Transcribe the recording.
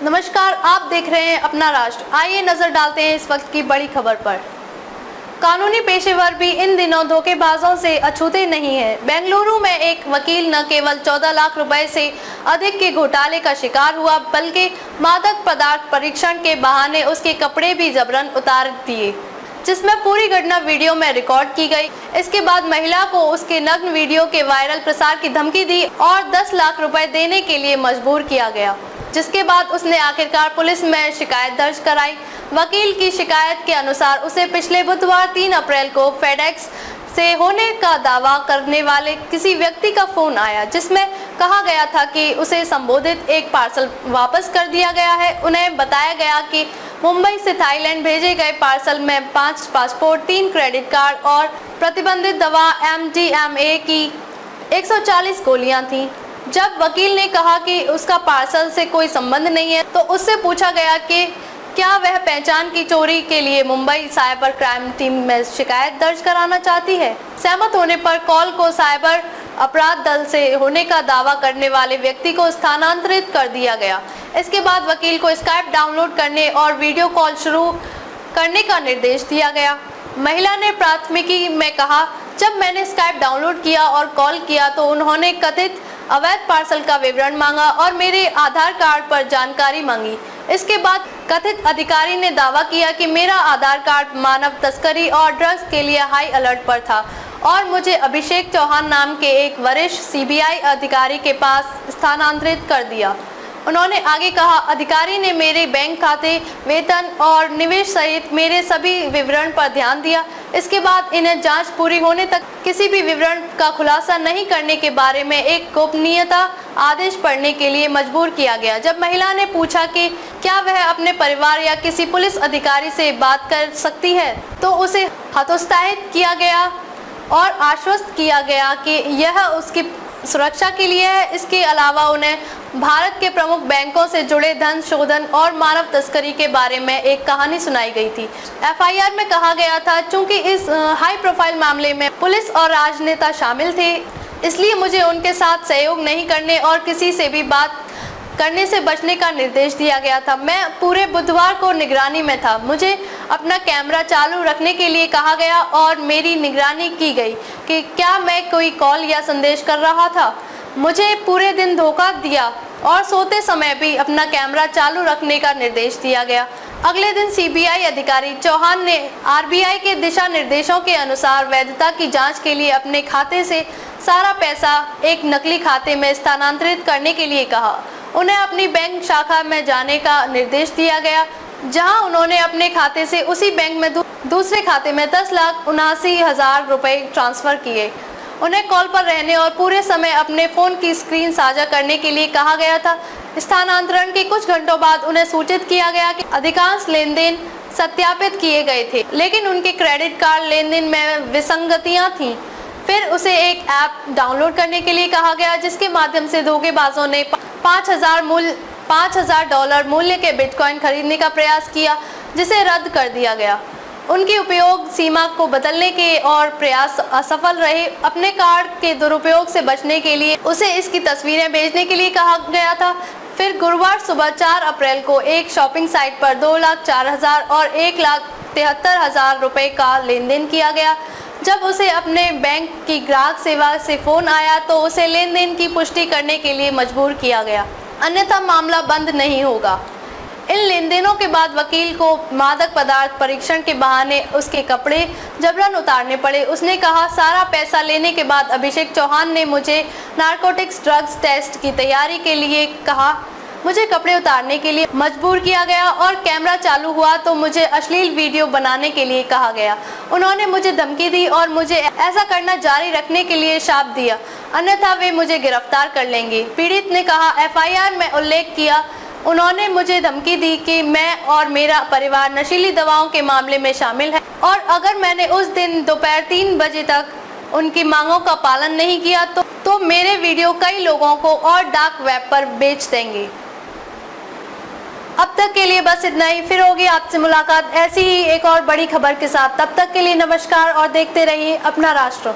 नमस्कार, आप देख रहे हैं अपना राष्ट्र। आइए नजर डालते हैं इस वक्त की बड़ी खबर पर। कानूनी पेशेवर भी इन दिनों धोखेबाजों से अछूते नहीं हैं। बेंगलुरु में एक वकील न केवल 14 लाख रुपए से अधिक के घोटाले का शिकार हुआ, बल्कि मादक पदार्थ परीक्षण के बहाने उसके कपड़े भी जबरन उतार दिए, जिसमें पूरी घटना वीडियो में रिकॉर्ड की गई। इसके बाद महिला को उसके नग्न वीडियो के वायरल प्रसार की धमकी दी और 10 लाख रुपए देने के लिए मजबूर किया गया, जिसके बाद उसने आखिरकार पुलिस में शिकायत दर्ज कराई। वकील की शिकायत के अनुसार उसे पिछले बुधवार 3 अप्रैल को फेडेक्स से होने का दावा करने वाले किसी व्यक्ति का फोन आया, जिसमें कहा गया था कि उसे संबोधित एक पार्सल वापस कर दिया गया है। उन्हें बताया गया कि मुंबई से थाईलैंड भेजे गए पार्सल में 5 पासपोर्ट, 3 क्रेडिट कार्ड और प्रतिबंधित दवा MDMA की 140 गोलियां थीं। जब वकील ने कहा कि उसका पार्सल से कोई संबंध नहीं है, तो उससे पूछा गया कि क्या वह पहचान की चोरी के लिए मुंबई साइबर क्राइम टीम में शिकायत दर्ज कराना चाहती है। सहमत होने पर कॉल को साइबर अपराध दल से होने का दावा करने वाले व्यक्ति को स्थानांतरित कर दिया गया। इसके बाद वकील को स्काइप डाउनलोड करने और वीडियो कॉल शुरू करने का निर्देश दिया गया। महिला ने प्राथमिकी में कहा, जब मैंने स्काइप डाउनलोड किया और कॉल किया तो उन्होंने कथित अवैध पार्सल का विवरण मांगा और मेरे आधार कार्ड पर जानकारी मांगी। इसके बाद कथित अधिकारी ने दावा किया कि मेरा आधार कार्ड मानव तस्करी और ड्रग्स के लिए हाई अलर्ट पर था और मुझे अभिषेक चौहान नाम के एक वरिष्ठ CBI अधिकारी के पास स्थानांतरित कर दिया। उन्होंने आगे कहा, अधिकारी ने मेरे बैंक खाते, वेतन और निवेश सहित मेरे सभी विवरण पर ध्यान दिया। इसके बाद इन्हें जांच पूरी होने तक किसी भी विवरण का खुलासा नहीं करने के बारे में एक गोपनीयता आदेश पढ़ने के लिए मजबूर किया गया। जब महिला ने पूछा कि क्या वह अपने परिवार या किसी पुलिस अधिकारी से बात कर सकती है, तो उसे हतोत्साहित किया गया और आश्वस्त किया गया कि यह उसकी सुरक्षा के लिए है। इसके अलावा उन्हें भारत के प्रमुख बैंकों से जुड़े धन शोधन और मानव तस्करी के बारे में एक कहानी सुनाई गई थी। FIR में कहा गया था, चूंकि इस हाई प्रोफाइल मामले में पुलिस और राजनेता शामिल थे, इसलिए मुझे उनके साथ सहयोग नहीं करने और किसी से भी बात करने से बचने का निर्देश दिया गया था। मैं पूरे बुधवार को निगरानी में था। मुझे अपना कैमरा चालू रखने के लिए कहा गया और मेरी निगरानी की गई कि क्या मैं कोई कॉल या संदेश कर रहा था। मुझे पूरे दिन धोखा दिया और सोते समय भी अपना कैमरा चालू रखने का निर्देश दिया गया। अगले दिन CBI अधिकारी चौहान ने RBI के दिशा निर्देशों के अनुसार वैधता की जांच के लिए अपने खाते से सारा पैसा एक नकली खाते में स्थानांतरित करने के लिए कहा। उन्हें अपनी बैंक शाखा में जाने का निर्देश दिया गया, जहां उन्होंने अपने खाते से उसी बैंक में दूसरे खाते में 10,79,000 रुपए ट्रांसफर किए। उन्हें कॉल पर रहने और पूरे समय अपने फोन की स्क्रीन साझा करने के लिए कहा गया था। स्थानांतरण के कुछ घंटों बाद उन्हें सूचित किया गया कि अधिकांश लेन देन सत्यापित किए गए थे, लेकिन उनके क्रेडिट कार्ड लेन देन में विसंगतियां थीं। फिर उसे एक ऐप डाउनलोड करने के लिए कहा गया, जिसके माध्यम से धोखेबाजों ने $5,000 मूल्य के बिटकॉइन खरीदने का प्रयास किया, जिसे रद्द कर दिया गया। उनकी उपयोग सीमा को बदलने के और प्रयास असफल रहे। अपने कार्ड के दुरुपयोग से बचने के लिए उसे इसकी तस्वीरें भेजने के लिए कहा गया था। फिर गुरुवार सुबह 4 अप्रैल को एक शॉपिंग साइट पर 2,04,000 और 1,73,000 रुपए का लेन देन किया गया। जब उसे अपने बैंक की ग्राहक सेवा से फोन आया तो उसे लेन देन की पुष्टि करने के लिए मजबूर किया गया, अन्यथा मामला बंद नहीं होगा। इन लेनदेनों के बाद वकील को मादक पदार्थ परीक्षण के बहाने उसके कपड़े जबरन उतारने पड़े। उसने कहा, सारा पैसा लेने के बाद अभिषेक चौहान ने मुझे नारकोटिक्स ड्रग्स टेस्ट की तैयारी के लिए कहा। मुझे कपड़े उतारने के लिए मजबूर किया गया और कैमरा चालू हुआ तो मुझे अश्लील वीडियो बनाने के लिए कहा गया। उन्होंने मुझे धमकी दी और मुझे ऐसा करना जारी रखने के लिए शाप दिया, अन्यथा वे मुझे गिरफ्तार कर लेंगे। पीड़ित ने कहा, FIR में उल्लेख किया, उन्होंने मुझे धमकी दी कि मैं और मेरा परिवार नशीली दवाओं के मामले में शामिल है और अगर मैंने उस दिन दोपहर 3 बजे तक उनकी मांगों का पालन नहीं किया तो मेरे वीडियो कई लोगों को और डार्क वेब पर बेच देंगे। अब तक के लिए बस इतना ही। फिर होगी आपसे मुलाकात ऐसी ही एक और बड़ी खबर के साथ। तब तक के लिए नमस्कार और देखते रहिए अपना राष्ट्र।